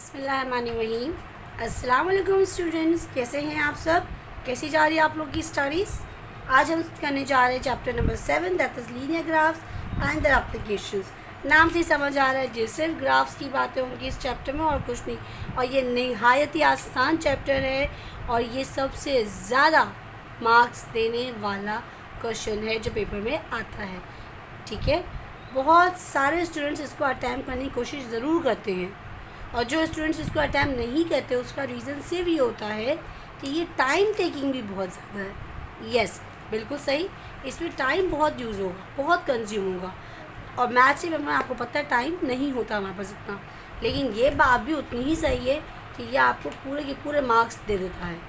बिस्मिल्लाहिर्रहमानिर्रहीम। अस्सलाम वालेकुम स्टूडेंट्स, कैसे हैं आप सब? कैसी जा रही है आप लोग की स्टडीज़? आज हम करने जा रहे हैं chapter number 7, that is linear graphs and their applications. नाम से समझ आ रहा है जो सिर्फ ग्राफ्स की बातें होंगी इस चैप्टर में और कुछ नहीं। और ये निहायत ही आसान चैप्टर है और ये सबसे ज़्यादा मार्क्स देने वाला क्वेश्चन है जो पेपर में आता है। ठीक है, बहुत सारे स्टूडेंट्स इसको अटैम्प्ट करने की कोशिश ज़रूर करते हैं और जो स्टूडेंट्स इसको अटैम्प्ट नहीं करते उसका रीज़न सिर्फ ये होता है कि ये टाइम टेकिंग भी बहुत ज़्यादा है। यस, बिल्कुल सही, इसमें टाइम बहुत यूज़ होगा, बहुत कंज्यूम होगा। और मैथ्स से में आपको पता है टाइम नहीं होता हमारे पास इतना, लेकिन ये बात भी उतनी ही सही है कि ये आपको पूरे के पूरे मार्क्स दे देता है।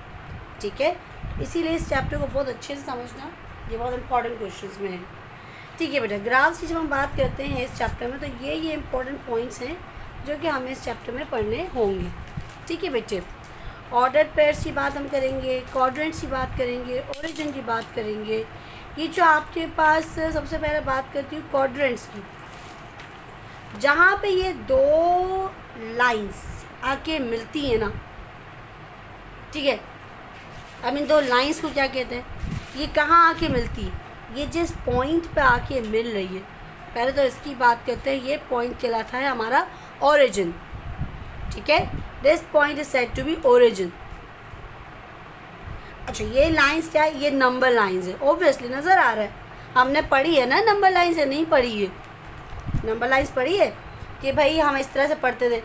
ठीक है, इसीलिए इस चैप्टर को बहुत अच्छे से समझना, ये बहुत इंपॉर्टेंट क्वेश्चन में है। ठीक है बेटा, ग्राफ्स की जब हम बात करते हैं इस चैप्टर में तो ये इंपॉर्टेंट पॉइंट्स हैं जो कि हमें इस चैप्टर में पढ़ने होंगे। ठीक है बेटे, ऑर्डर्ड पेयर्स की बात हम करेंगे, क्वाड्रेंट्स की बात करेंगे, ओरिजिन की बात करेंगे। ये जो आपके पास सबसे पहले बात करती हूँ क्वाड्रेंट्स की, जहाँ पे ये दो लाइंस आके मिलती हैं ना, ठीक है, अब इन दो लाइंस को क्या कहते हैं? ये कहाँ आके मिलती है? ये जिस पॉइंट पे आके मिल रही है, पहले तो इसकी बात करते हैं। ये पॉइंट कहलाता है हमारा ओरिजिन। ठीक है, this point is said to be origin. अच्छा, ये लाइंस क्या है? ये नंबर लाइंस है। ऑब्वियसली नज़र आ रहा है, हमने पढ़ी है ना नंबर लाइंस, है नहीं पढ़ी है? नंबर लाइंस पढ़ी है कि भाई हम इस तरह से पढ़ते थे,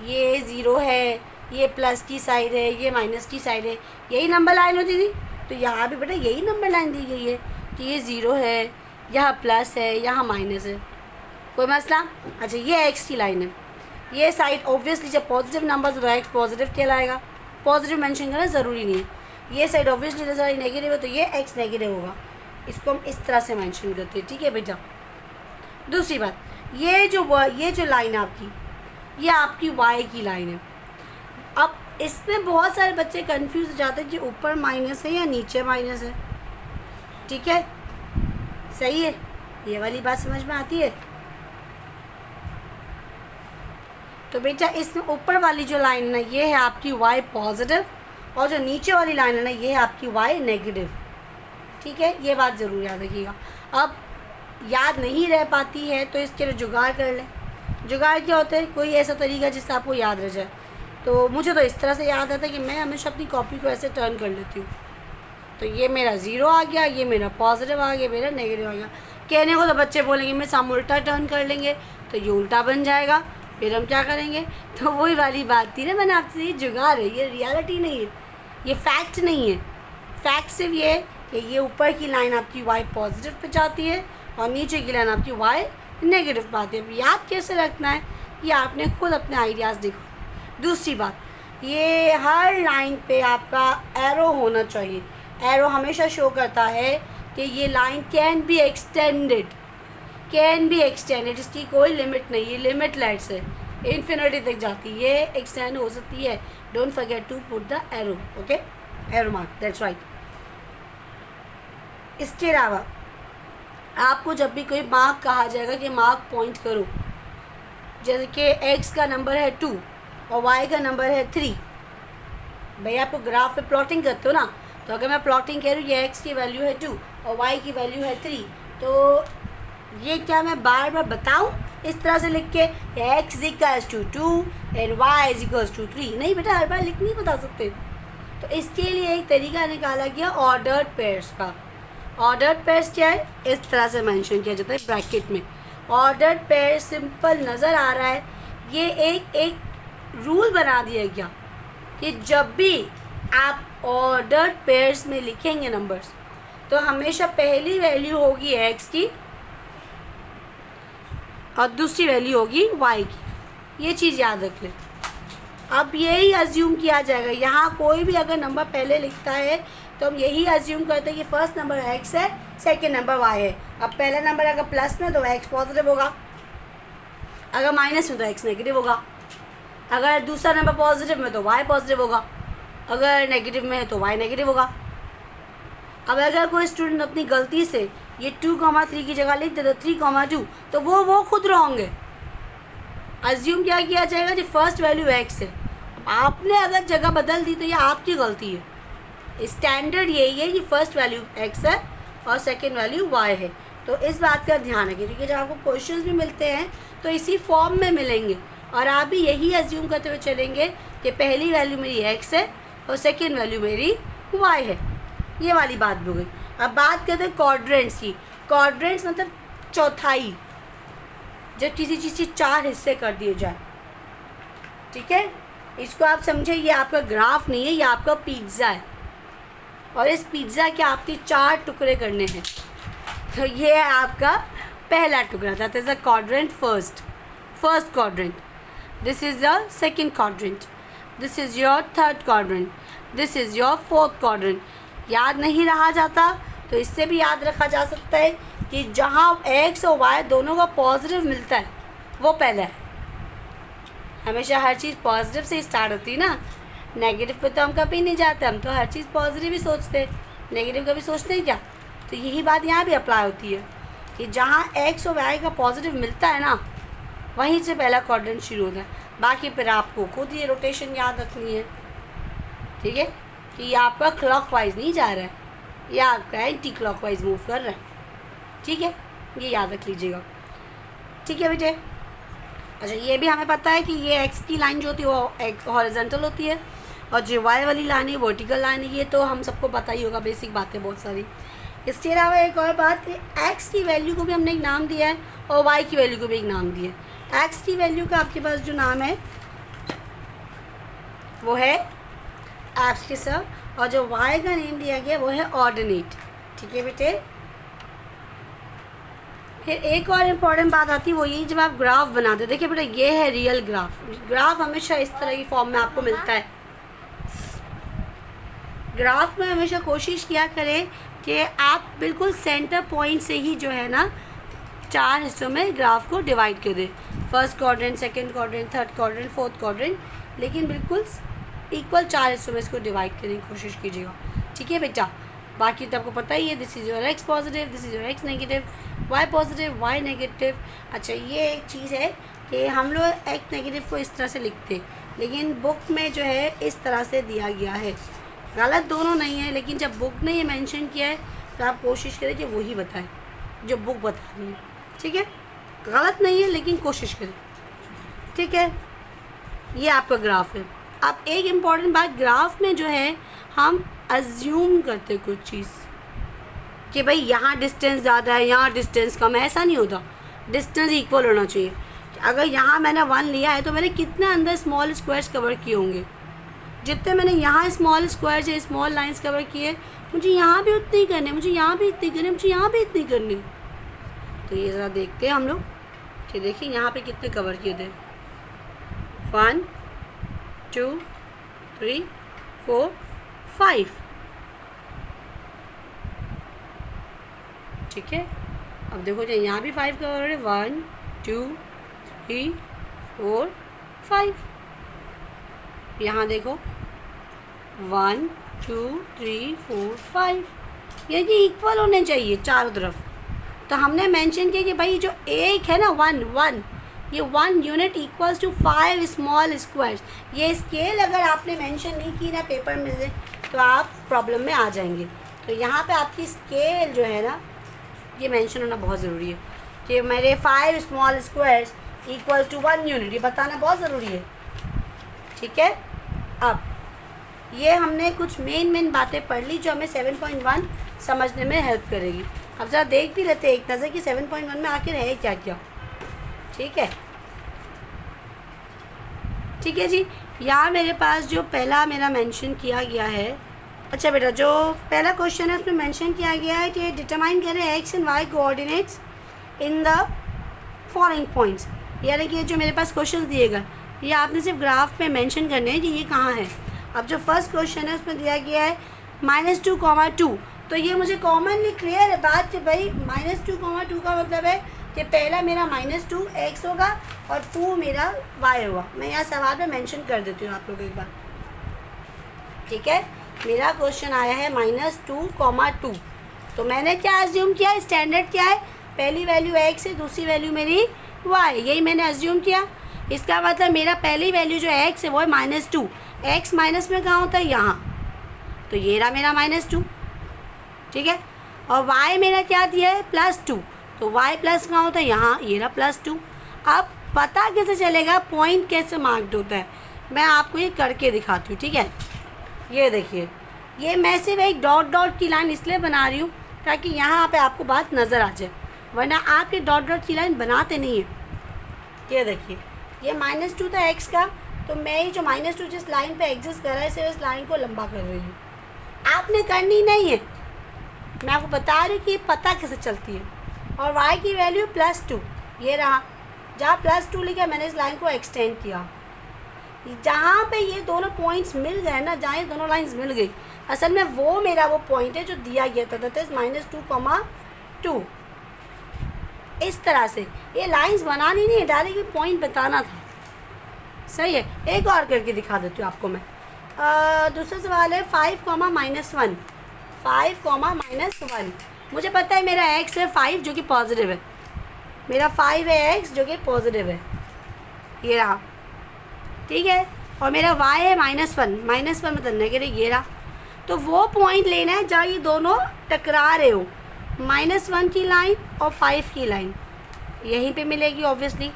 ये ज़ीरो है, ये प्लस की साइड है, ये माइनस की साइड है, यही नंबर लाइन होती थी। तो यहाँ भी बेटा यही नंबर लाइन दी गई है कि ये ज़ीरो है, यहाँ प्लस है, यहाँ माइनस है, कोई मसला? अच्छा, ये एक्स की लाइन है, ये साइड ऑब्वियसली जब पॉजिटिव नंबर तो एक्स पॉजिटिव कहलाएगा, पॉजिटिव मेंशन करना ज़रूरी नहीं है। ये साइड ऑब्वियसली नजर आई नेगेटिव है तो ये एक्स नेगेटिव होगा, इसको हम इस तरह से मेंशन करते हैं। ठीक है बेटा, दूसरी बात, ये जो लाइन आपकी, ये आपकी वाई की लाइन है। अब इसमें बहुत सारे बच्चे कंफ्यूज हो जाते हैं कि ऊपर माइनस है या नीचे माइनस है। ठीक है, सही है, ये वाली बात समझ में आती है? तो बेटा इसमें ऊपर वाली जो लाइन है ना, ये है आपकी y पॉजिटिव और जो नीचे वाली लाइन है ना, ये है आपकी y नेगेटिव। ठीक है, ये बात ज़रूर याद रखिएगा। अब याद नहीं रह पाती है तो इसके लिए जुगाड़ कर लें। जुगाड़ क्या होता है? कोई ऐसा तरीका जिससे आपको याद रह जाए। तो मुझे तो इस तरह से याद आता है कि मैं हमेशा अपनी कॉपी को ऐसे टर्न कर लेती हूँ, तो ये मेरा ज़ीरो आ गया, ये मेरा पॉजिटिव आ गया, मेरा नेगेटिव आ गया। कहने को तो बच्चे बोलेंगे मिस हम उल्टा टर्न कर लेंगे, तो ये उल्टा बन जाएगा, फिर हम क्या करेंगे? तो वही वाली बात थी ना, मैंने आपसे, ये जुगाड़ है, ये रियलिटी नहीं है, ये फैक्ट नहीं है। फैक्ट सिर्फ ये है कि ये ऊपर की लाइन आपकी वाई पॉजिटिव पे जाती है और नीचे की लाइन आपकी वाई नेगेटिव पे आती है। अब याद कैसे रखना है ये आपने खुद अपने आइडियाज़ देखो। दूसरी बात, ये हर लाइन पे आपका एरो होना चाहिए। एरो हमेशा शो करता है कि ये लाइन कैन बी एक्सटेंडेड, इसकी कोई लिमिट नहीं है, लिमिटलेस है, इन्फिनिटी तक जाती है, ये एक्सटेंड हो सकती है। Don't forget to put the arrow, okay, arrow mark, that's right. इसके अलावा आपको जब भी कोई मार्क कहा जाएगा कि मार्क पॉइंट करो, जैसे कि एक्स का नंबर है 2 और वाई का नंबर है 3, भैया आपको ग्राफ पे प्लॉटिंग करते हो ना, तो अगर मैं प्लॉटिंग कह रही हूँ ये एक्स की वैल्यू है 2 और वाई की वैल्यू है 3, तो ये क्या मैं बार बार बताऊँ इस तरह से लिख के x equals to 2 and y is equals to 3? नहीं बेटा, हर बार लिख नहीं बता सकते। तो इसके लिए एक तरीका निकाला गया ऑर्डर्ड पेयर्स का। ऑर्डर्ड पेयर्स क्या है? इस तरह से मेंशन किया जाता है ब्रैकेट में। ऑर्डर्ड पेयर सिंपल नज़र आ रहा है, ये एक रूल बना दिया गया कि जब भी आप ऑर्डर्ड पेयर्स में लिखेंगे नंबर्स, तो हमेशा पहली वैल्यू होगी एक्स की और दूसरी वैल्यू होगी वाई की। ये चीज़ याद रख लें। अब यही अज्यूम किया जाएगा, यहाँ कोई भी अगर नंबर पहले लिखता है तो हम यही अज्यूम करते हैं कि फर्स्ट नंबर एक्स है, सेकंड नंबर वाई है। अब पहला नंबर अगर प्लस में तो एक्स पॉजिटिव होगा, अगर माइनस में तो एक्स नेगेटिव होगा, अगर दूसरा नंबर पॉजिटिव में तो वाई पॉजिटिव होगा, अगर नेगेटिव में है तो वाई नेगेटिव होगा। अब अगर कोई स्टूडेंट अपनी गलती से ये 2,3 की जगह लिख दे तो 3,2, तो वो खुद रॉन्ग है। अज्यूम क्या किया जाएगा, जो फर्स्ट वैल्यू x है, आपने अगर जगह बदल दी तो ये आपकी गलती है। स्टैंडर्ड यही है कि फर्स्ट वैल्यू x है और सेकंड वैल्यू y है। तो इस बात का ध्यान रखिए, क्योंकि जब आपको क्वेश्चंस भी मिलते हैं तो इसी फॉर्म में मिलेंगे और आप भी यही अज्यूम करते हुए चलेंगे कि पहली वैल्यू मेरी x है और सेकंड वैल्यू मेरी y है। ये वाली बात भी हो गई। अब बात करते हैं क्वाड्रेंट्स की। क्वाड्रेंट्स मतलब चौथाई, जब किसी चीज़ के 4 हिस्से कर दिए जाए। ठीक है, इसको आप समझे, ये आपका ग्राफ नहीं है, ये आपका पिज़्ज़ा है और इस पिज़्ज़ा के आपके 4 टुकड़े करने हैं। तो ये है आपका पहला टुकड़ा, that is the quadrant first quadrant. This is the second quadrant, this is your third quadrant, this is your fourth quadrant. याद नहीं रहा जाता तो इससे भी याद रखा जा सकता है कि जहाँ x और y दोनों का पॉजिटिव मिलता है वो पहला है। हमेशा हर चीज़ पॉजिटिव से ही स्टार्ट होती है ना, नेगेटिव पे तो हम कभी नहीं जाते, हम तो हर चीज़ पॉजिटिव ही सोचते हैं, नेगेटिव कभी सोचते हैं क्या। तो यही बात यहाँ भी अप्लाई होती है कि जहाँ x और y का पॉजिटिव मिलता है ना, वहीं से पहला क्वाड्रेंट शुरू होता है। बाकी फिर आपको खुद ये रोटेशन याद रखनी है, ठीक है, कि ये आपका क्लॉकवाइज नहीं जा रहा है, ये आपका एंटी क्लॉकवाइज मूव कर रहा है। ठीक है, ये याद रख लीजिएगा। ठीक है बेटे। अच्छा, ये भी हमें पता है कि ये एक्स की लाइन जो होती है वो हॉरिजॉन्टल होती है और जो वाई वाली लाइन है वर्टिकल लाइन है। ये तो हम सबको पता ही होगा, बेसिक बातें बहुत सारी। इसके अलावा एक और बात, एक्स की वैल्यू को भी हमने एक नाम दिया है और वाई की वैल्यू को भी एक नाम दिया है। एक्स की वैल्यू का आपके पास जो नाम है वो है एब्सकिसर और जो वाई का नेम दिया गया वो है ऑर्डिनेट। ठीक है बेटे। फिर एक और इम्पॉर्टेंट बात आती है वो ये, जब आप ग्राफ बनाते, देखिए बेटा ये है रियल ग्राफ। ग्राफ हमेशा इस तरह की फॉर्म में आपको मिलता है। ग्राफ में हमेशा कोशिश किया करें कि आप बिल्कुल सेंटर पॉइंट से ही जो है ना 4 हिस्सों में ग्राफ को डिवाइड कर दें, first quadrant, second quadrant, third quadrant, fourth quadrant, लेकिन बिल्कुल इक्वल 4 हिस्सों में इसको डिवाइड करने की कोशिश कीजिएगा। ठीक है बेटा। बाकी तो आपको पता ही है, this is your x positive, this is your x negative, y positive, y negative. अच्छा, ये एक चीज़ है कि हम लोग एक्स नेगेटिव को इस तरह से लिखते, लेकिन बुक में जो है इस तरह से दिया गया है। गलत दोनों नहीं है, लेकिन जब बुक ने ये मेंशन किया है तो आप कोशिश करें कि वही बताएं जो बुक बता रही है। ठीक है, गलत नहीं है लेकिन कोशिश करें। ठीक है, ये आपका ग्राफ है। अब एक इम्पॉर्टेंट बात, ग्राफ में जो है हम अज्यूम करते कुछ चीज़ कि भाई यहाँ डिस्टेंस ज़्यादा है, यहाँ डिस्टेंस कम है। ऐसा नहीं होता, डिस्टेंस इक्वल होना चाहिए। अगर यहाँ मैंने 1 लिया है तो मैंने कितने अंदर स्मॉल स्क्वायर्स कवर किए होंगे, जितने मैंने यहाँ स्मॉल स्क्वायर्स या स्मॉल लाइंस कवर किए, मुझे यहाँ भी उतने ही करने, मुझे यहाँ भी इतनी करनी, मुझे यहाँ भी इतनी करनी। तो ये ज़रा देखते हैं हम लोग कि देखिए यहाँ पे कितने कवर किए थे। 1 2 3 4 5। ठीक है, अब देखो जो यहाँ भी 5 कवर है, 1 2 3 4 5। यहाँ देखो 1 2 3 4 5, ये जी इक्वल होने चाहिए चारों तरफ। तो हमने मेंशन किया कि भाई जो एक है ना 1 ये 1 unit equals to 5 small squares. ये स्केल अगर आपने मेंशन नहीं की ना पेपर में से तो आप प्रॉब्लम में आ जाएंगे। तो यहाँ पे आपकी स्केल जो है ना ये मेंशन होना बहुत ज़रूरी है कि मेरे 5 small squares equal to 1 unit, ये बताना बहुत ज़रूरी है। ठीक है, अब ये हमने कुछ मेन बातें पढ़ ली जो हमें 7.1 समझने में हेल्प करेगी। अब ज़रा देख भी लेते हैं एक नज़र कि 7.1 में आखिर है क्या क्या। ठीक है, ठीक है जी। यहाँ मेरे पास जो पहला मेरा मेंशन किया गया है, अच्छा बेटा जो पहला क्वेश्चन है उसमें मेंशन किया गया है कि डिटरमाइन करें x and y coordinates in the following points. यानी कि जो मेरे पास क्वेश्चन दिएगा ये आपने सिर्फ ग्राफ में मेंशन करने हैं कि ये कहाँ है। अब जो फर्स्ट क्वेश्चन है उसमें दिया गया है -2, 2, तो ये मुझे कॉमनली क्लियर है बात कि भाई -2, 2 का मतलब है कि पहला मेरा -2 एक्स होगा और 2 मेरा वाई होगा। मैं यहाँ सवाल में मेंशन कर देती हूँ आप लोग एक बार। ठीक है, मेरा क्वेश्चन आया है -2, 2, तो मैंने क्या अज्यूम किया, स्टैंडर्ड क्या है, पहली वैल्यू एक्स है, दूसरी वैल्यू मेरी वाई, यही मैंने अज्यूम किया। इसका मतलब मेरा पहली वैल्यू जो x है वो है -2। x माइनस में कहाँ होता है? यहाँ। तो ये रहा मेरा -2, ठीक है। और y मेरा क्या दिया है? +2। तो y प्लस कहाँ होता है? यहाँ। ये रहा +2। अब पता कैसे चलेगा पॉइंट कैसे मार्क्ड होता है? मैं आपको ये करके दिखाती हूँ, ठीक है। ये देखिए, ये मैं सिर्फ एक डॉट डॉट की लाइन इसलिए बना रही हूँ ताकि यहाँ पे आपको बात नज़र आ जाए, वरना आप ये डॉट डॉट की लाइन बनाते नहीं हैं। ये देखिए, ये -2 था x का, तो मैं ये जो -2 जिस लाइन पे एग्जिस्ट कर रहा है सिर्फ इस लाइन को लंबा कर रही हूँ। आपने करनी नहीं है, मैं आपको बता रही हूँ कि पता कैसे चलती है। और y की वैल्यू +2, ये रहा। जहाँ +2 लिखा मैंने इस लाइन को एक्सटेंड किया। जहाँ पे ये दोनों पॉइंट्स मिल गए ना, जहाँ ये दोनों लाइंस मिल गई, असल में वो मेरा वो पॉइंट है जो दिया गया था, दैट इज -2, इस तरह से। ये लाइंस बनानी नहीं है, डायरेक्ट पॉइंट बताना था। सही है, एक और करके दिखा देती हूँ आपको मैं। दूसरा सवाल है 5, -1। 5, -1। मुझे पता है मेरा x है 5 जो कि पॉजिटिव है, मेरा 5 है x जो कि पॉजिटिव है, ये रहा, ठीक है। और मेरा y है -1 मतलब नेगेटिव, ये रहा। तो वो पॉइंट लेना है जहाँ ये दोनों टकरा रहे हो, -1 की लाइन और 5 की लाइन यहीं पे मिलेगी ऑब्वियसली।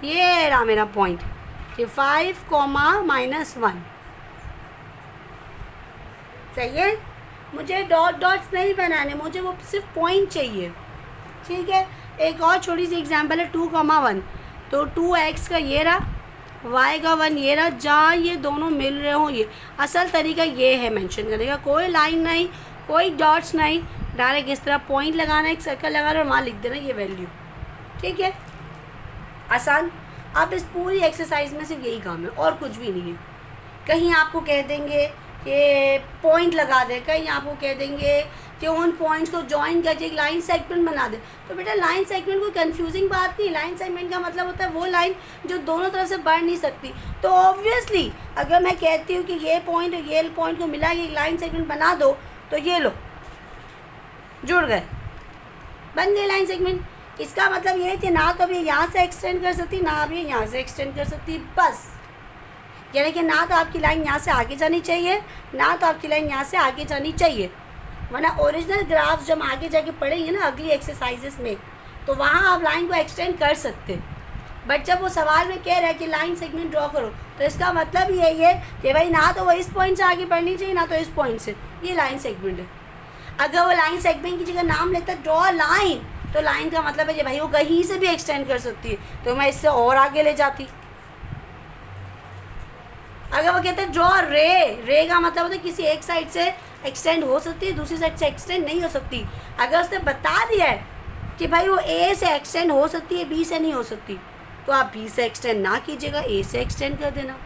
ये रहा मेरा पॉइंट, ये 5, -1। सही है। मुझे डॉट डॉट्स नहीं बनाने, मुझे वो सिर्फ पॉइंट चाहिए, ठीक है। एक और छोटी सी एग्जांपल है 2, 1। तो 2x का ये रहा, y का 1 ये रहा। जहाँ ये दोनों मिल रहे हों, ये असल तरीका ये है मेंशन करने का। कोई लाइन नहीं, कोई डॉट्स नहीं, डायरेक्ट इस तरह पॉइंट लगाना, एक सर्कल लगाना और वहाँ लिख देना ये वैल्यू, ठीक है। आसान। आप इस पूरी एक्सरसाइज में सिर्फ यही काम है और कुछ भी नहीं है। कहीं आपको कह देंगे कि पॉइंट लगा दे, कहीं आपको कह देंगे कि उन पॉइंट्स को ज्वाइन करके एक लाइन सेगमेंट बना दे। तो बेटा लाइन सेगमेंट कोई कंफ्यूजिंग बात नहीं। लाइन सेगमेंट का मतलब होता है वो लाइन जो दोनों तरफ से बढ़ नहीं सकती। तो ऑब्वियसली अगर मैं कहती हूँ कि ये पॉइंट और ये पॉइंट को मिला के एक लाइन सेगमेंट बना दो, तो ये लो जुड़ गए, बन गए लाइन सेगमेंट। इसका मतलब ये है कि ना तो अब ये यहाँ से एक्सटेंड कर सकती, ना अब ये यहाँ से एक्सटेंड कर सकती, बस। यानी कि ना तो आपकी लाइन यहाँ से आगे जानी चाहिए, ना तो आपकी लाइन यहाँ से आगे जानी चाहिए। वरना ओरिजिनल ग्राफ जब आगे जाके पढ़ेंगे ना अगली एक्सरसाइजेस में, तो वहाँ आप लाइन को एक्सटेंड कर सकते। बट जब वो सवाल में कह रहा है कि लाइन सेगमेंट ड्रॉ करो, तो इसका मतलब यही है कि भाई ना तो वो इस पॉइंट से आगे बढ़नी चाहिए, ना तो इस पॉइंट से। ये लाइन सेगमेंट है। अगर वो लाइन सेगमेंट की जगह नाम लेता है ड्रॉ लाइन, तो लाइन का मतलब है कि भाई वो कहीं से भी एक्सटेंड कर सकती है, तो मैं इससे और आगे ले जाती। अगर वो कहते हैं ड्रॉ रे का मतलब होता है किसी एक साइड से एक्सटेंड हो सकती है, दूसरी साइड से एक्सटेंड नहीं हो सकती। अगर उसने बता दिया है कि भाई वो ए से एक्सटेंड हो सकती है, बी से नहीं हो सकती, तो आप बी से एक्सटेंड ना कीजिएगा, ए से एक्सटेंड कर देना।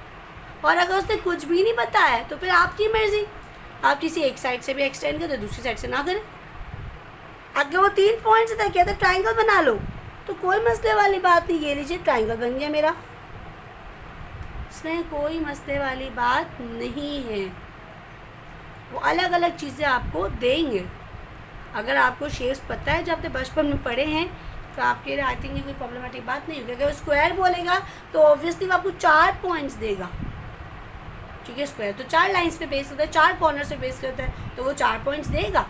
और अगर उसने कुछ भी नहीं बताया है तो फिर आपकी मर्जी, आप किसी एक साइड से भी एक्सटेंड करें, दूसरी साइड से ना करें। अगर वो 3 पॉइंट्स तक कहते ट्राइंगल बना लो, तो कोई मसले वाली बात नहीं। ये लीजिए ट्राइंगल बन गया मेरा, इसमें कोई मसले वाली बात नहीं है। वो अलग अलग चीज़ें आपको देंगे। अगर आपको शेप्स पता है जो आपने बचपन में पढ़े हैं, तो आपके लिए आई थिंक ये कोई प्रॉब्लमेटिक बात नहीं होगी। अगर वो स्क्वायर बोलेगा तो ऑब्वियसली वो आपको 4 पॉइंट्स देगा, क्योंकि स्क्वायर तो 4 लाइंस पे बेस होता है, 4 कॉर्नर से बेस करता है, तो वो 4 पॉइंट्स देगा।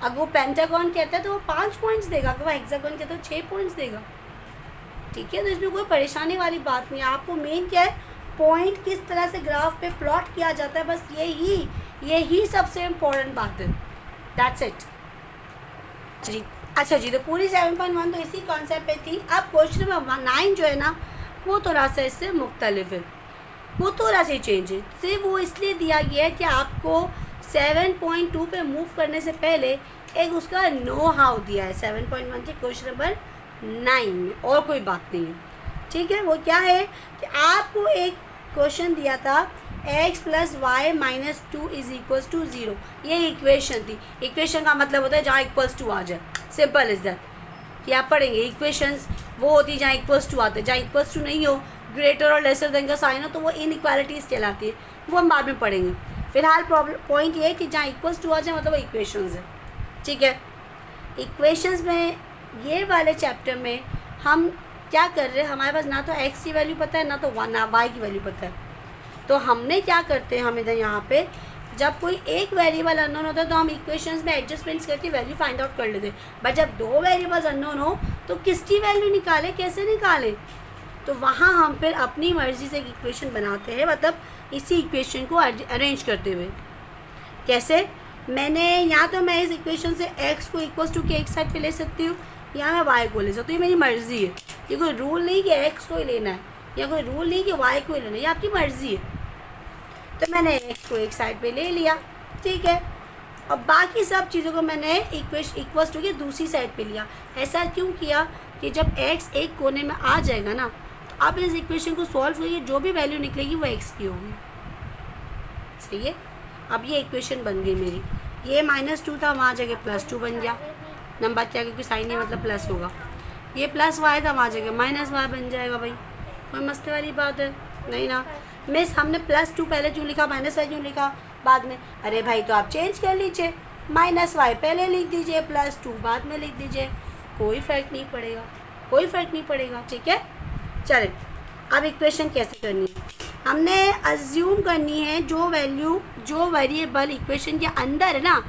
अगर वो पेंटागन कहता है तो वो 5 पॉइंट्स देगा, अगर वो हेक्सागन कहता है तो 6 पॉइंट्स देगा, ठीक है। तो इसमें कोई परेशानी वाली बात नहीं है। आपको मेन क्या है, पॉइंट किस तरह से ग्राफ पे प्लॉट किया जाता है, बस यही सबसे इम्पोर्टेंट बात है। दैट्स इट जी। अच्छा जी, तो पूरी 7.1 तो इसी कॉन्सेप्ट पे थी। अब क्वेश्चन नंबर 9 जो है ना, वो थोड़ा सा इससे मुख्तलिफ है, वो थोड़ा सा चेंज है। सिर्फ वो इसलिए दिया गया है कि आपको 7.2 पे मूव करने से पहले एक उसका नो हाउ दिया है 7.1 के क्वेश्चन नंबर 9 में, और कोई बात नहीं है, ठीक है। वो क्या है कि आपको एक क्वेश्चन दिया था x + y - 2 = 0। ये इक्वेशन थी। इक्वेशन का मतलब होता है जहाँ =2 आ जाए, सिंपल इज दैट। कि आप पढ़ेंगे इक्वेशंस वो होती है जहाँ =2 आते हैं, जहाँ =2 नहीं हो, ग्रेटर और लेसर देन का साइन हो, तो वो इनइक्वालिटीज़ कहलाती है, वो हम बाद में पढ़ेंगे। फिलहाल पॉइंट ये है कि जहाँ =2 आ जाए मतलब वो इक्वेशंस है, ठीक है। इक्वेशंस में ये वाले चैप्टर में हम क्या कर रहे हैं, हमारे पास ना तो x की वैल्यू पता है ना तो ना y की वैल्यू पता है। तो हमने क्या करते हैं, हम इधर यहाँ पे जब कोई एक वेरिएबल अननोन होता है तो हम इक्वेशंस में एडजस्टमेंट्स करके वैल्यू फाइंड आउट कर लेते हैं। बट जब दो वेरिएबल्स अननोन हो तो किसकी वैल्यू निकाले, कैसे निकाले, तो वहाँ हम फिर अपनी मर्ज़ी से एक इक्वेशन बनाते हैं, मतलब इसी इक्वेशन को अरेंज करते हुए। कैसे, मैंने या तो मैं इस इक्वेशन से x को इक्वल्स टू के एक साइड पे ले सकती हूँ या मैं y को ले सकती हूँ, ये मेरी मर्ज़ी है। ये कोई रूल नहीं कि x को ही लेना है या कोई रूल नहीं कि y को ही लेना है, ये आपकी मर्ज़ी है। तो मैंने x को एक साइड पे ले लिया, ठीक है, और बाकी सब चीज़ों को मैंने इक्वल्स टू के दूसरी साइड पे लिया। ऐसा क्यों किया कि जब x एक कोने में आ जाएगा ना तो आप इस इक्वेशन को सॉल्व करिए, जो भी वैल्यू निकलेगी वो x की होगी। सही है। अब ये इक्वेशन बन गई मेरी, ये -2 था वहाँ जगह +2 बन गया, नंबर क्या, क्योंकि साइन ही मतलब प्लस होगा। ये +y था वहाँ जगह -y बन जाएगा। भाई कोई मस्ती वाली बात है नहीं ना। मिस हमने +2 पहले क्यों लिखा, -y क्यों लिखा बाद में? अरे भाई तो आप चेंज कर लीजिए, -y पहले लिख दीजिए, +2 बाद में लिख दीजिए, कोई फ़र्क नहीं पड़ेगा, कोई फ़र्क नहीं पड़ेगा। ठीक है, चलें अब इक्वेशन कैसे करनी है, हमने अज्यूम करनी है जो वैल्यू, जो वेरिएबल इक्वेशन के अंदर है ना,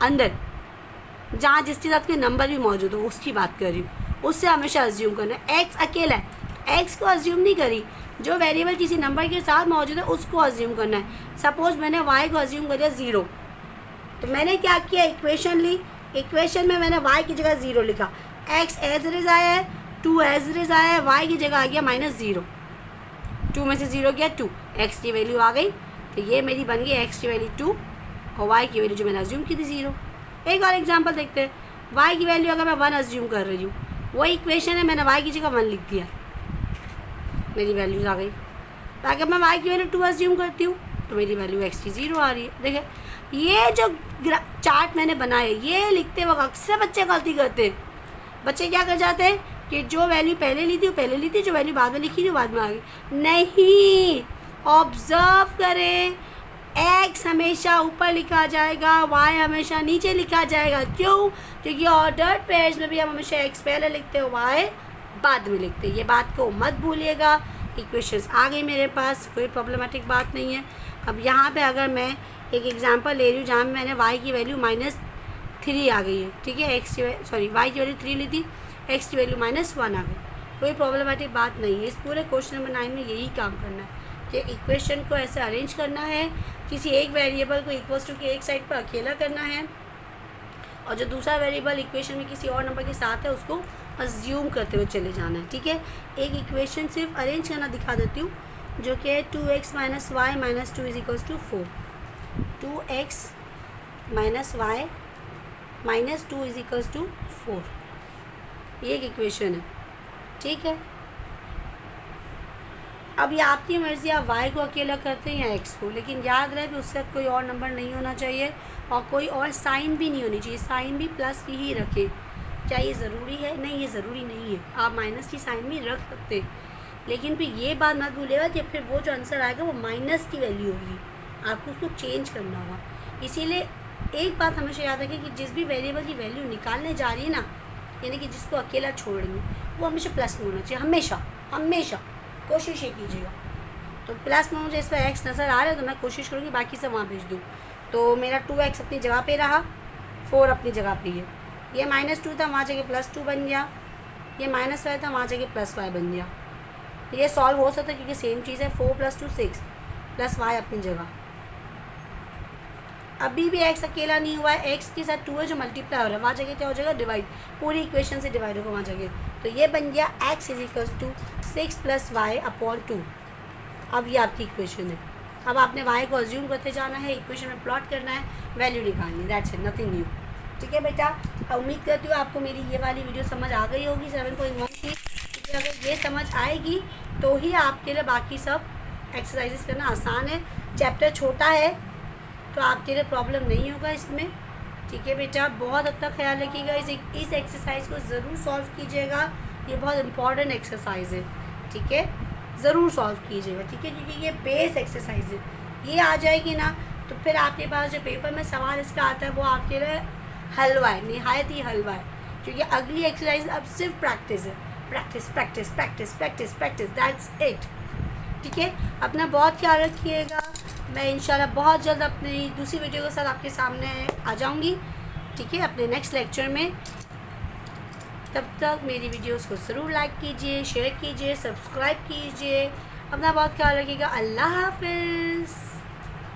अंदर जहाँ जिसके साथ कोई नंबर भी मौजूद हो उसकी बात कर रही हूँ, उससे हमेशा अज्यूम करना है। x अकेला है, x को अज्यूम नहीं करी, जो वेरिएबल किसी नंबर के साथ मौजूद है उसको अज्यूम करना है। सपोज मैंने y को अज्यूम कर दिया 0, तो मैंने क्या किया, इक्वेशन ली, इक्वेशन में मैंने y की जगह 0 लिखा, x एज इट इज आया है, 2 एज इट इज आया है, y की जगह आ गया -0, 2 में से 0 गया 2, x की वैल्यू आ गई, तो ये मेरी बन गई x की वैल्यू 2 और y की वैल्यू जो मैंने अज्यूम की थी 0। एक और एग्जांपल देखते हैं, y की वैल्यू अगर मैं 1 अज्यूम कर रही हूँ, वही इक्वेशन है, मैंने y की जगह 1 लिख दिया, मेरी वैल्यूज आ गई। तो अगर मैं y की वैल्यू 2 अज्यूम करती हूँ तो मेरी वैल्यू x की 0 आ रही है। देखिए ये जो चार्ट मैंने बनाया, ये लिखते वक्त अक्सर बच्चे गलती करते हैं। बच्चे क्या कर जाते हैं कि जो वैल्यू पहले ली थी वो पहले ली थी, जो वैल्यू बाद में लिखी थी वो बाद में आ गई। नहीं, ऑब्जर्व करें, x हमेशा ऊपर लिखा जाएगा, y हमेशा नीचे लिखा जाएगा। क्यों? क्योंकि ऑर्डर्ड पेयर्स में भी हम हमेशा x पहले लिखते हैं, y बाद में लिखते हैं। ये बात को मत भूलिएगा। इक्वेशंस आ गई मेरे पास, कोई प्रॉब्लमेटिक बात नहीं है। अब यहाँ पे अगर मैं एक एग्जांपल ले रही हूँ जहाँ में मैंने y की वैल्यू -3 आ गई है, ठीक है, y की वैल्यू 3 ली थी, x की वैल्यू -1 आ गई, कोई प्रॉब्लमेटिक बात नहीं है। इस पूरे क्वेश्चन नंबर 9 में यही काम करना है कि इक्वेशन को ऐसे अरेंज करना है, किसी एक वेरिएबल को इक्वल्स टू के एक साइड पर अकेला करना है और जो दूसरा वेरिएबल इक्वेशन में किसी और नंबर के साथ है उसको अज्यूम करते हुए चले जाना है। ठीक है, एक इक्वेशन सिर्फ अरेंज करना दिखा देती हूँ जो कि है 2x - y - 2 = 4, 2x - y - 2 = 4, ये एक इक्वेशन है। ठीक है, अब ये आपकी मर्ज़ी, आप y को अकेला करते हैं या x को, लेकिन याद रहे कि उससे कोई और नंबर नहीं होना चाहिए और कोई और साइन भी नहीं होनी चाहिए, साइन भी प्लस की ही रखें। क्या ये ज़रूरी है? नहीं, ये ज़रूरी नहीं है, आप माइनस की साइन भी रख सकते हैं, लेकिन फिर ये बात मत भूलिएगा कि फिर वो जो आंसर आएगा वो माइनस की वैल्यू होगी, आपको उसको चेंज करना होगा। इसीलिए एक बात हमेशा याद रखें कि जिस भी वेरिएबल की वैल्यू निकालने जा रही है ना, यानी कि जिसको अकेला छोड़ेंगे, वो हमेशा प्लस में होना चाहिए, हमेशा हमेशा कोशिश ये कीजिएगा। तो प्लस में मुझे इस पर x नज़र आ रहा है तो मैं कोशिश करूँगी बाकी सब वहाँ भेज दूँ। तो मेरा 2x अपनी जगह पे रहा, 4 अपनी जगह पे है, ये -2 था वहाँ जगह +2 बन गया, ये -y था वहाँ जगह +y बन गया। ये सॉल्व हो सकता है क्योंकि सेम चीज़ है, 4 + 2 6 + y अपनी जगह। अभी भी x अकेला नहीं हुआ है, x के साथ 2 है जो मल्टीप्लाई हो रहा है, वहाँ जगह क्या हो जाएगा, डिवाइड, पूरी इक्वेशन से डिवाइड होगा वहाँ जगह। तो ये बन गया x = 6 + y/2। अब ये आपकी इक्वेशन है। अब आपने y को अज्यूम करते जाना है, इक्वेशन में प्लॉट करना है, वैल्यू निकालनी, दैट्स इट, नथिंग न्यू। ठीक है बेटा, उम्मीद करती हूँ आपको मेरी ये वाली वीडियो समझ आ गई होगी 7.1 की, क्योंकि अगर ये समझ आएगी तो ही आपके लिए बाकी सब एक्सरसाइजेस करना आसान है। चैप्टर छोटा है तो आपके लिए प्रॉब्लम नहीं होगा इसमें। ठीक है बेटा, बहुत हद तक ख्याल रखिएगा, इस एक्सरसाइज को ज़रूर सॉल्व कीजिएगा, ये बहुत इंपॉर्टेंट एक्सरसाइज है। ठीक है, ज़रूर सॉल्व कीजिएगा, ठीक है, क्योंकि ये बेस एक्सरसाइज है। ये आ जाएगी ना तो फिर आपके पास जो पेपर में सवाल इसका आता है वो आपके लिए हलवा है, निहायत ही हलवा है, क्योंकि अगली एक्सरसाइज अब सिर्फ प्रैक्टिस है, practice practice practice practice practice, that's it. ठीक है, अपना बहुत ख्याल रखिएगा। मैं इंशाल्लाह बहुत जल्द अपनी दूसरी वीडियो के साथ आपके सामने आ जाऊंगी। ठीक है, अपने नेक्स्ट लेक्चर में। तब तक मेरी वीडियोस को ज़रूर लाइक कीजिए, शेयर कीजिए, सब्सक्राइब कीजिए। अपना बहुत ख्याल रखिएगा। अल्लाह हाफिज़।